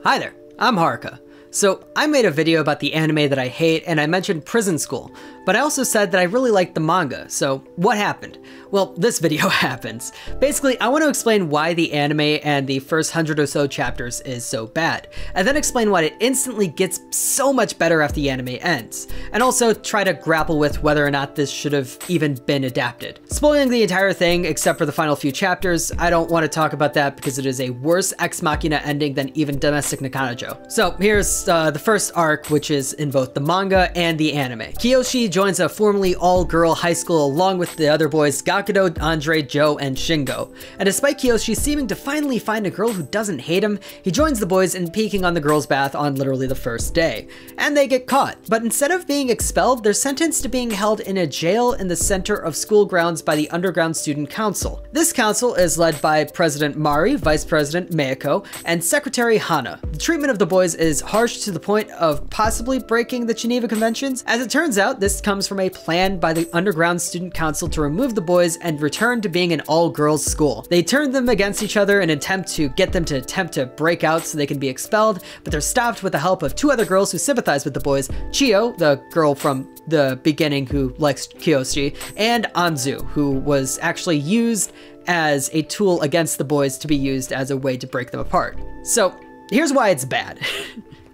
Hi there, I'm Haruka. So I made a video about the anime that I hate and I mentioned Prison School, but I also said that I really liked the manga, so what happened? Well, this video happens. Basically, I want to explain why the anime and the first 100 or so chapters is so bad, and then explain why it instantly gets so much better after the anime ends, and also try to grapple with whether or not this should have even been adapted. Spoiling the entire thing except for the final few chapters, I don't want to talk about that because it is a worse ex machina ending than even Domestic Nakanojo. So here's the first arc, which is in both the manga and the anime. Kiyoshi joins a formerly all-girl high school along with the other boys Gakudo, Andre, Joe, and Shingo. And despite Kiyoshi seeming to finally find a girl who doesn't hate him, he joins the boys in peeking on the girls' bath on literally the first day. And they get caught. But instead of being expelled, they're sentenced to being held in a jail in the center of school grounds by the Underground Student Council. This council is led by President Mari, Vice President Meiko, and Secretary Hana. The treatment of the boys is harsh to the point of possibly breaking the Geneva Conventions. As it turns out, this comes from a plan by the Underground Student Council to remove the boys and return to being an all-girls school. They turned them against each other in an attempt to get them to attempt to break out so they can be expelled, but they're stopped with the help of two other girls who sympathize with the boys, Chio, the girl from the beginning who likes Kiyoshi, and Anzu, who was actually used as a tool against the boys to be used as a way to break them apart. So here's why it's bad.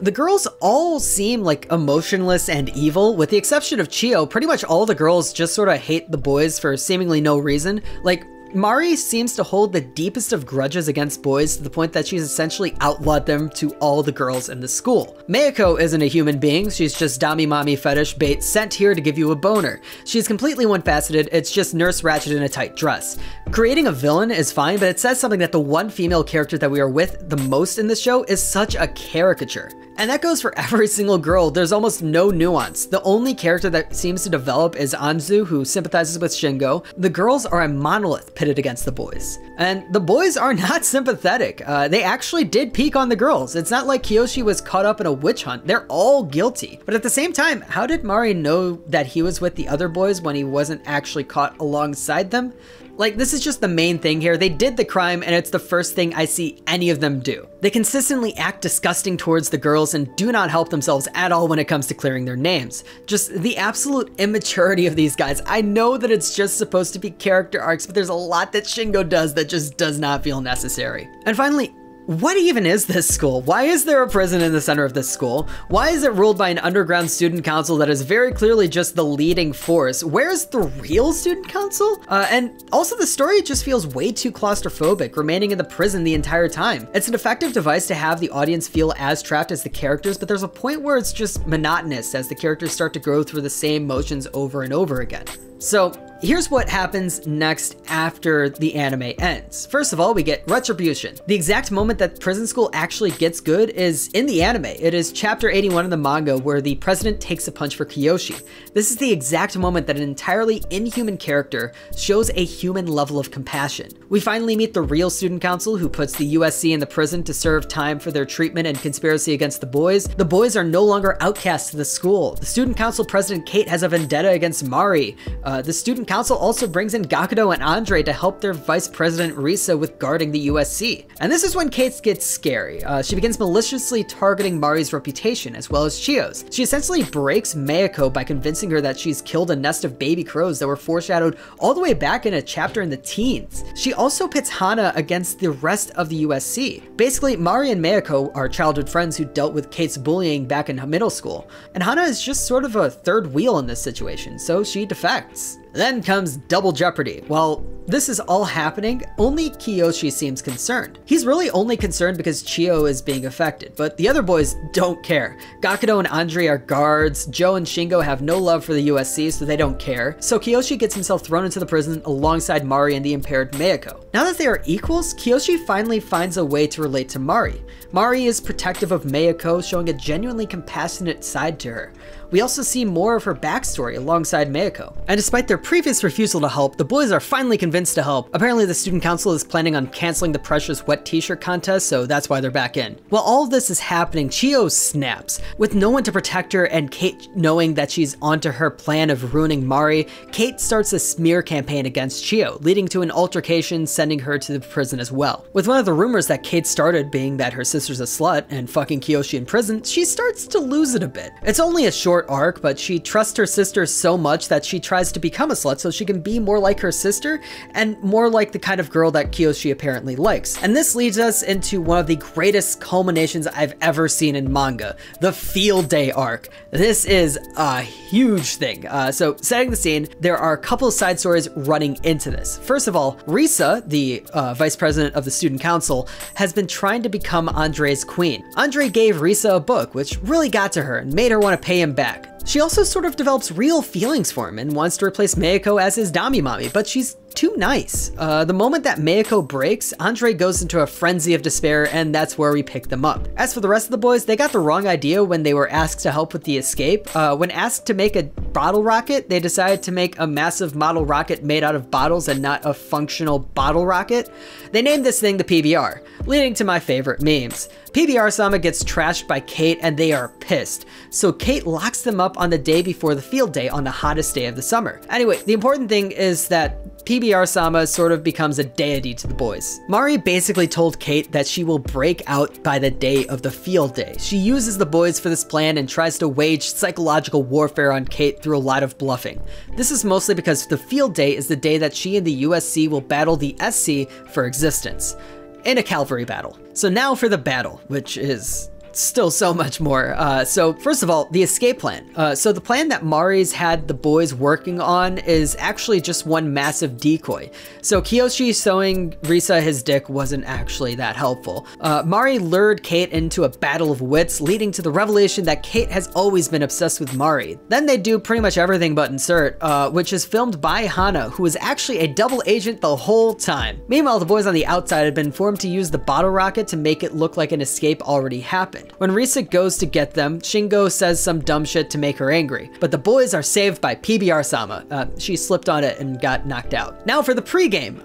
The girls all seem like emotionless and evil, with the exception of Chio. Pretty much all the girls just sort of hate the boys for seemingly no reason. Like, Mari seems to hold the deepest of grudges against boys to the point that she's essentially outlawed them to all the girls in the school. Meiko isn't a human being, she's just Dami Mami fetish bait sent here to give you a boner. She's completely one-faceted, it's just Nurse Ratched in a tight dress. Creating a villain is fine, but it says something that the one female character that we are with the most in this show is such a caricature. And that goes for every single girl. There's almost no nuance. The only character that seems to develop is Anzu, who sympathizes with Shingo. The girls are a monolith pitted against the boys. And the boys are not sympathetic. They actually did peek on the girls. It's not like Kiyoshi was caught up in a witch hunt. They're all guilty. But at the same time, how did Mari know that he was with the other boys when he wasn't actually caught alongside them? Like, this is just the main thing here. They did the crime and it's the first thing I see any of them do. They consistently act disgusting towards the girls and do not help themselves at all when it comes to clearing their names. Just the absolute immaturity of these guys. I know that it's just supposed to be character arcs, but there's a lot that Shingo does that just does not feel necessary. And finally, what even is this school? Why is there a prison in the center of this school? Why is it ruled by an underground student council that is very clearly just the leading force? Where's the real student council? And also the story just feels way too claustrophobic, remaining in the prison the entire time. It's an effective device to have the audience feel as trapped as the characters, but there's a point where it's just monotonous as the characters start to go through the same motions over and over again. So here's what happens next after the anime ends. First of all, we get retribution. The exact moment that Prison School actually gets good is in the anime. It is chapter 81 in the manga where the president takes a punch for Kiyoshi. This is the exact moment that an entirely inhuman character shows a human level of compassion. We finally meet the real student council who puts the USC in the prison to serve time for their treatment and conspiracy against the boys. The boys are no longer outcasts to the school. The student council president Kate has a vendetta against Mari. The student council also brings in Gakudo and Andre to help their vice president Risa with guarding the USC. And this is when Kate gets scary. She begins maliciously targeting Mari's reputation as well as Chio's. She essentially breaks Meiko by convincing her that she's killed a nest of baby crows that were foreshadowed all the way back in a chapter in the teens. She also pits Hana against the rest of the USC. Basically, Mari and Meiko are childhood friends who dealt with Kate's bullying back in middle school. And Hana is just sort of a third wheel in this situation, so she defects. Then comes double jeopardy. While this is all happening, only Kiyoshi seems concerned. He's really only concerned because Chio is being affected, but the other boys don't care. Gakudo and Andre are guards, Joe and Shingo have no love for the USC, so they don't care. So Kiyoshi gets himself thrown into the prison alongside Mari and the impaired Meiko. Now that they are equals, Kiyoshi finally finds a way to relate to Mari. Mari is protective of Meiko, showing a genuinely compassionate side to her. We also see more of her backstory alongside Meiko. And despite their previous refusal to help, the boys are finally convinced to help. Apparently the student council is planning on canceling the Precious Wet t-shirt contest, so that's why they're back in. While all of this is happening, Chio snaps. With no one to protect her and Kate knowing that she's onto her plan of ruining Mari, Kate starts a smear campaign against Chio, leading to an altercation sending her to the prison as well. With one of the rumors that Kate started being that her sister's a slut and fucking Kiyoshi in prison, she starts to lose it a bit. It's only a short arc, but she trusts her sister so much that she tries to become a slut so she can be more like her sister and more like the kind of girl that Kiyoshi apparently likes. And this leads us into one of the greatest culminations I've ever seen in manga, the Field Day arc. This is a huge thing. So setting the scene, there are a couple of side stories running into this. First of all, Risa, the vice president of the student council, has been trying to become Andre's queen. Andre gave Risa a book, which really got to her and made her want to pay him back. She also sort of develops real feelings for him and wants to replace Meiko as his Dami mommy, but she's too nice. The moment that Meiko breaks, Andre goes into a frenzy of despair, and that's where we pick them up. As for the rest of the boys, they got the wrong idea when they were asked to help with the escape. When asked to make a bottle rocket, they decided to make a massive model rocket made out of bottles and not a functional bottle rocket. They named this thing the PBR, leading to my favorite memes. PBR-sama gets trashed by Kate and they are pissed. So Kate locks them up on the day before the field day on the hottest day of the summer. Anyway, the important thing is that PBR-sama sort of becomes a deity to the boys. Mari basically told Kate that she will break out by the day of the field day. She uses the boys for this plan and tries to wage psychological warfare on Kate through a lot of bluffing. This is mostly because the field day is the day that she and the USC will battle the SC for existence in a cavalry battle. So now for the battle, which is still so much more. So first of all, the escape plan. So the plan that Mari's had the boys working on is actually just one massive decoy. So Kiyoshi showing Risa his dick wasn't actually that helpful. Mari lured Kate into a battle of wits, leading to the revelation that Kate has always been obsessed with Mari. Then they do pretty much everything but insert, which is filmed by Hana, who was actually a double agent the whole time. Meanwhile, the boys on the outside had been informed to use the bottle rocket to make it look like an escape already happened. When Risa goes to get them, Shingo says some dumb shit to make her angry, but the boys are saved by PBR-sama. She slipped on it and got knocked out. Now for the pregame.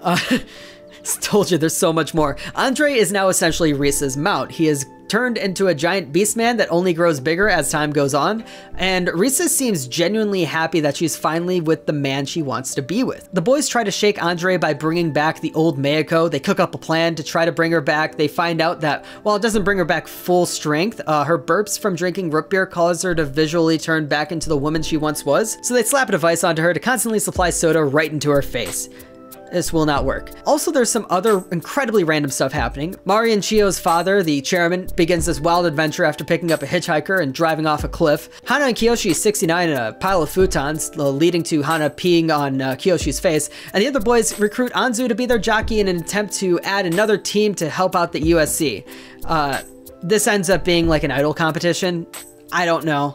Told you there's so much more. Andre is now essentially Risa's mount. He is turned into a giant beast man that only grows bigger as time goes on, and Risa seems genuinely happy that she's finally with the man she wants to be with. The boys try to shake Andre by bringing back the old Meiko. They cook up a plan to try to bring her back. They find out that while it doesn't bring her back full strength, her burps from drinking root beer cause her to visually turn back into the woman she once was, so they slap a device onto her to constantly supply soda right into her face. This will not work. Also, there's some other incredibly random stuff happening. Mari and Chio's father, the chairman, begins this wild adventure after picking up a hitchhiker and driving off a cliff. Hana and Kiyoshi 69 in a pile of futons, leading to Hana peeing on Kiyoshi's face, and the other boys recruit Anzu to be their jockey in an attempt to add another team to help out the USC. This ends up being like an idol competition. I don't know.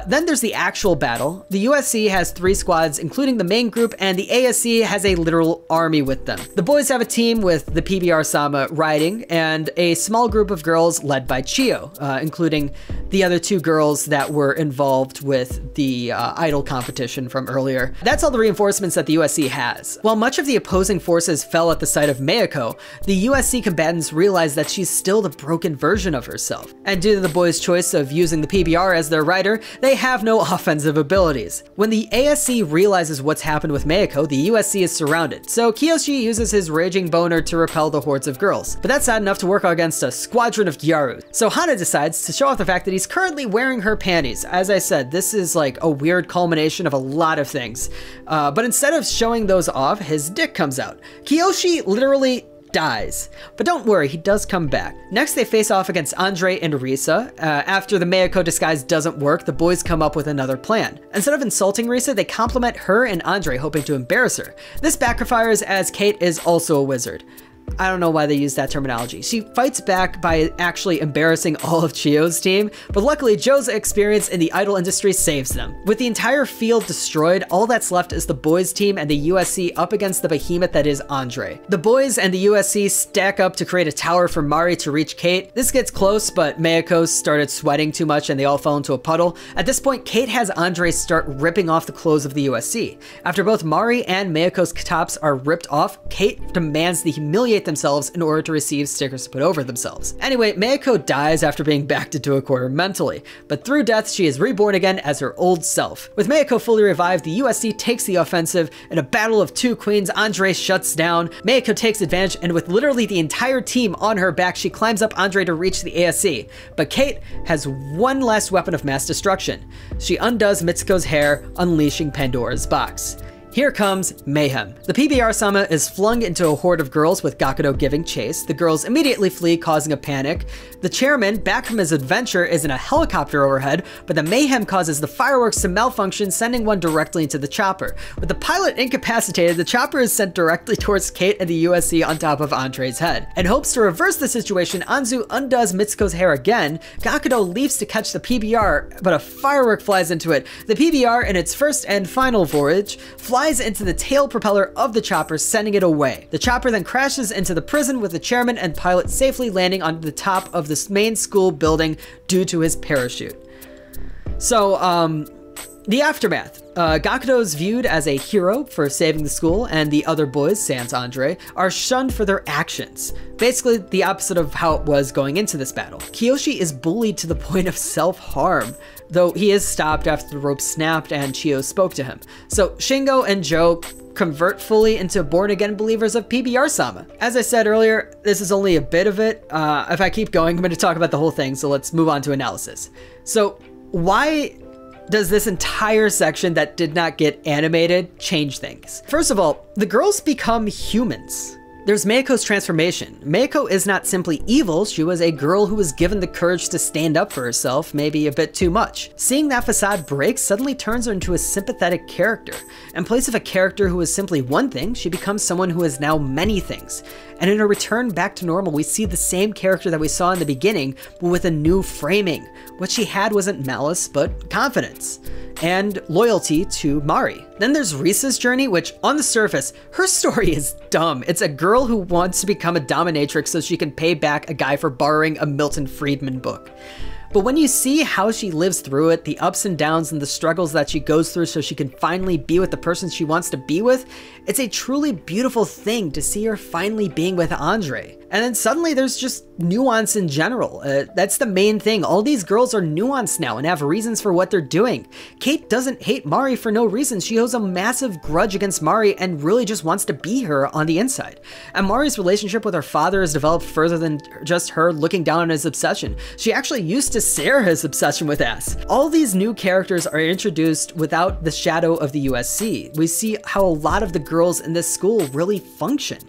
Then there's the actual battle. The USC has 3 squads, including the main group, and the ASC has a literal army with them. The boys have a team with the PBR-sama riding, and a small group of girls led by Chio, including the other 2 girls that were involved with the idol competition from earlier. That's all the reinforcements that the USC has. While much of the opposing forces fell at the sight of Meiko, the USC combatants realized that she's still the broken version of herself. And due to the boys' choice of using the PBR as their rider, they have no offensive abilities. When the ASC realizes what's happened with Meiko, the USC is surrounded, so Kiyoshi uses his raging boner to repel the hordes of girls. But that's not enough to work against a squadron of Gyaru. So Hana decides to show off the fact that he's currently wearing her panties. As I said, this is like a weird culmination of a lot of things. But instead of showing those off, his dick comes out. Kiyoshi literally dies. But don't worry, he does come back. Next, they face off against Andre and Risa. After the Meiko disguise doesn't work, the boys come up with another plan. Instead of insulting Risa, they compliment her and Andre, hoping to embarrass her. This backfires as Kate is also a wizard. I don't know why they use that terminology. She fights back by actually embarrassing all of Chio's team, but luckily Joe's experience in the idol industry saves them. With the entire field destroyed, all that's left is the boys team and the USC up against the behemoth that is Andre. The boys and the USC stack up to create a tower for Mari to reach Kate. This gets close, but Meiko started sweating too much and they all fell into a puddle. At this point, Kate has Andre start ripping off the clothes of the USC. After both Mari and Meiko's tops are ripped off, Kate demands the humiliating humiliate themselves in order to receive stickers to put over themselves. Anyway, Meiko dies after being backed into a corner mentally, but through death she is reborn again as her old self. With Meiko fully revived, the USC takes the offensive. In a battle of two queens, Andre shuts down. Meiko takes advantage, and with literally the entire team on her back, she climbs up Andre to reach the ASC. But Kate has one last weapon of mass destruction. She undoes Mitsuko's hair, unleashing Pandora's box. Here comes mayhem. The PBR-sama is flung into a horde of girls with Gakudo giving chase. The girls immediately flee, causing a panic. The chairman, back from his adventure, is in a helicopter overhead, but the mayhem causes the fireworks to malfunction, sending one directly into the chopper. With the pilot incapacitated, the chopper is sent directly towards Kate and the USC on top of Andre's head. In hopes to reverse the situation, Anzu undoes Mitsuko's hair again. Gakudo leaps to catch the PBR, but a firework flies into it. The PBR, in its first and final voyage, flies into the tail propeller of the chopper, sending it away. The chopper then crashes into the prison with the chairman and pilot safely landing on the top of the main school building due to his parachute. So, the aftermath. Gakudo is viewed as a hero for saving the school, and the other boys, sans Andre, are shunned for their actions. Basically, the opposite of how it was going into this battle. Kiyoshi is bullied to the point of self-harm, though he is stopped after the rope snapped and Chiyo spoke to him. So Shingo and Joe convert fully into born-again believers of PBR-sama. As I said earlier, this is only a bit of it. If I keep going, I'm going to talk about the whole thing, so let's move on to analysis. So why does this entire section that did not get animated change things? First of all, the girls become humans. There's Meiko's transformation. Meiko is not simply evil, she was a girl who was given the courage to stand up for herself, maybe a bit too much. Seeing that facade break suddenly turns her into a sympathetic character. In place of a character who is simply one thing, she becomes someone who is now many things. And in her return back to normal, we see the same character that we saw in the beginning, but with a new framing. What she had wasn't malice, but confidence and loyalty to Mari. Then there's Risa's journey, which on the surface, her story is dumb. It's a girl who wants to become a dominatrix so she can pay back a guy for borrowing a Milton Friedman book. But when you see how she lives through it, the ups and downs and the struggles that she goes through so she can finally be with the person she wants to be with, it's a truly beautiful thing to see her finally being with Andre. And then suddenly there's just nuance in general. That's the main thing. All these girls are nuanced now and have reasons for what they're doing. Kate doesn't hate Mari for no reason. She holds a massive grudge against Mari and really just wants to be her on the inside. And Mari's relationship with her father has developed further than just her looking down on his obsession. She actually used to share his obsession with ass. All these new characters are introduced without the shadow of the USC. We see how a lot of the girls in this school really function.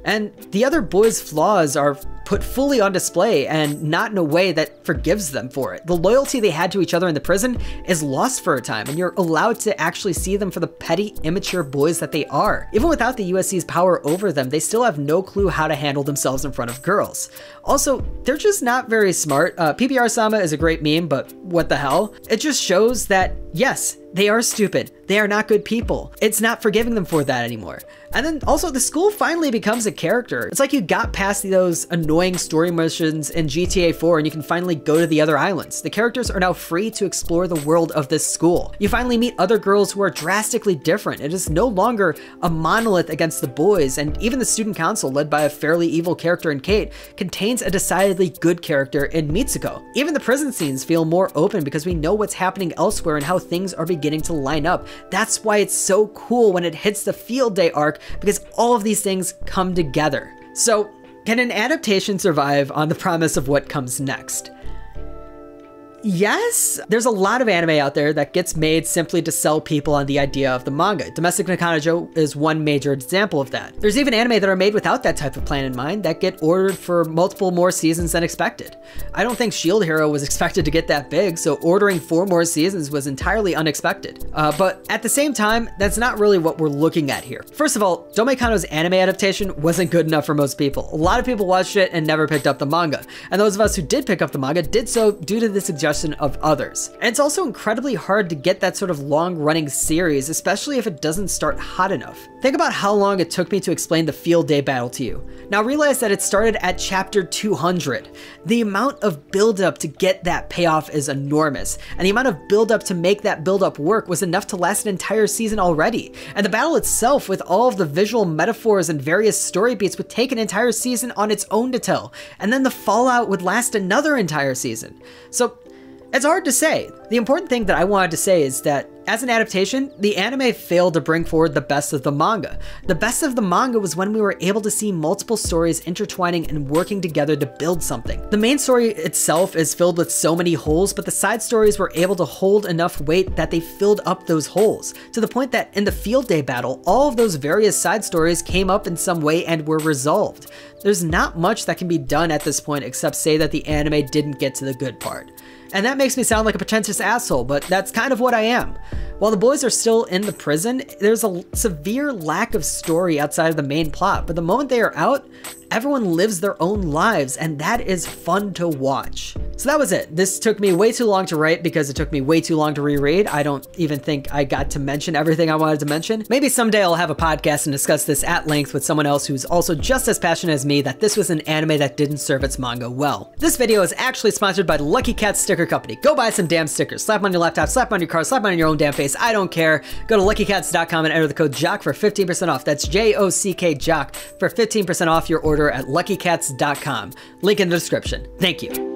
And the other boys' flaws are put fully on display and not in a way that forgives them for it. The loyalty they had to each other in the prison is lost for a time, and you're allowed to actually see them for the petty, immature boys that they are. Even without the USC's power over them, they still have no clue how to handle themselves in front of girls. Also, they're just not very smart. PBR-sama is a great meme, but what the hell? It just shows that, yes, they are stupid. They are not good people. It's not forgiving them for that anymore. And then also the school finally becomes a character. It's like you got past those annoying story missions in GTA 4 and you can finally go to the other islands. The characters are now free to explore the world of this school. You finally meet other girls who are drastically different. It is no longer a monolith against the boys, and even the student council, led by a fairly evil character in Kate, contains a decidedly good character in Mitsuko. Even the prison scenes feel more open because we know what's happening elsewhere and how things are beginning to line up. That's why it's so cool when it hits the field day arc, because all of these things come together. So, can an adaptation survive on the promise of what comes next? Yes, there's a lot of anime out there that gets made simply to sell people on the idea of the manga. Domestic Nakanojo is one major example of that. There's even anime that are made without that type of plan in mind that get ordered for multiple more seasons than expected. I don't think Shield Hero was expected to get that big, so ordering 4 more seasons was entirely unexpected. But at the same time, that's not really what we're looking at here. First of all, Domeikano's anime adaptation wasn't good enough for most people. A lot of people watched it and never picked up the manga. And those of us who did pick up the manga did so due to the suggestion suggestion of others. And it's also incredibly hard to get that sort of long-running series, especially if it doesn't start hot enough. Think about how long it took me to explain the field day battle to you. Now realize that it started at chapter 200. The amount of build-up to get that payoff is enormous, and the amount of build-up to make that build-up work was enough to last an entire season already. And the battle itself, with all of the visual metaphors and various story beats, would take an entire season on its own to tell, and then the fallout would last another entire season. So it's hard to say. The important thing that I wanted to say is that as an adaptation, the anime failed to bring forward the best of the manga. The best of the manga was when we were able to see multiple stories intertwining and working together to build something. The main story itself is filled with so many holes, but the side stories were able to hold enough weight that they filled up those holes, to the point that in the field day battle, all of those various side stories came up in some way and were resolved. There's not much that can be done at this point except say that the anime didn't get to the good part. And that makes me sound like a pretentious asshole, but that's kind of what I am. While the boys are still in the prison, there's a severe lack of story outside of the main plot, but the moment they are out, everyone lives their own lives, and that is fun to watch. So that was it. This took me way too long to write because it took me way too long to reread. I don't even think I got to mention everything I wanted to mention. Maybe someday I'll have a podcast and discuss this at length with someone else who's also just as passionate as me that this was an anime that didn't serve its manga well. This video is actually sponsored by the Lucky Cat Sticker Company. Go buy some damn stickers. Slap them on your laptop, slap them on your car, slap them on your own damn face. I don't care. Go to luckycats.com and enter the code JOCK for 15% off. That's JOCK JOCK for 15% off your order at luckycats.com. Link in the description. Thank you.